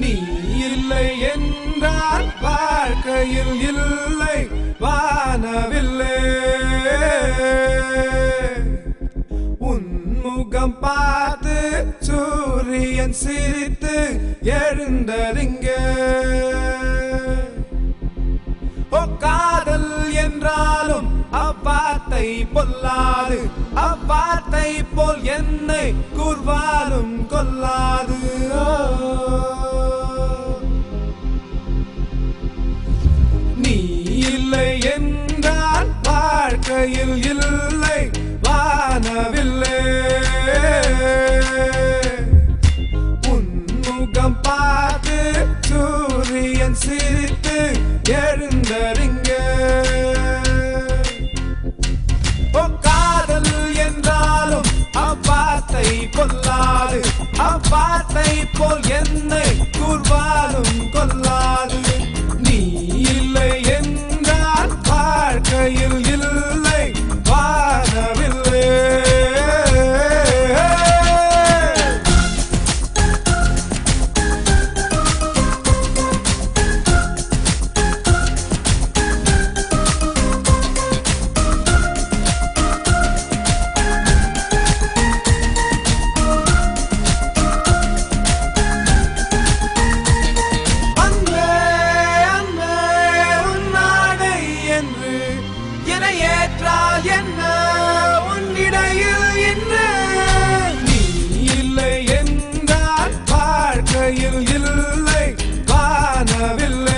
நீ இல்லை என்றால் வாழ்க்கையில் இல்லை வானவில்லை. உன்முகம் பார்த்து சூரியன் சிரித்து எழுந்தறிங்க. காதல் என்றாலும் அவ்வார்த்தை பொல்லாது, அவ்வார்த்தை போல் என்னை கூர்வாலும் கொல்லாது. நீ இல்லை என்றால் வாழ்க்கையில் இல்லை வானவில்லை. உன்முகம் பார்த்து சூரியன் சிரித்து எழுந்தறிங்க. காதல் என்றாலும் அவ்வார்த்தை கொல்லாது, அவ்வார்த்தை போல் என்னை கூர்வாலும் கொல்லாது. நீ இல்லை என்றால் வாழ்க்கையில் இல்லை வானவில்லை. ஏற்றால் என்ன உன்னிடையில் இன்று? நீ இல்லை என்றால் வாழ்க்கையில் இல்லை வானவில்லை.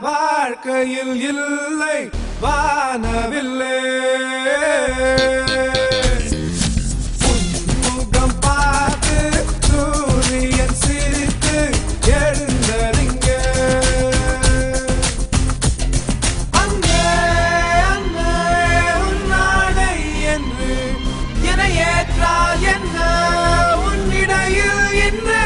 வாழ்க்கையில் இல்லை வானவில்லை. உன்முகம் பார்த்து சூரியன் சிரித்து எழுந்தறிங்க. அங்கே அங்கே உன்னாடை என்று என ஏற்றால் என்ன உன்னிடையில் இன்று?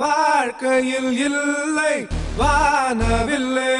வாழ்க்கையில் இல்லை வானவில்லை.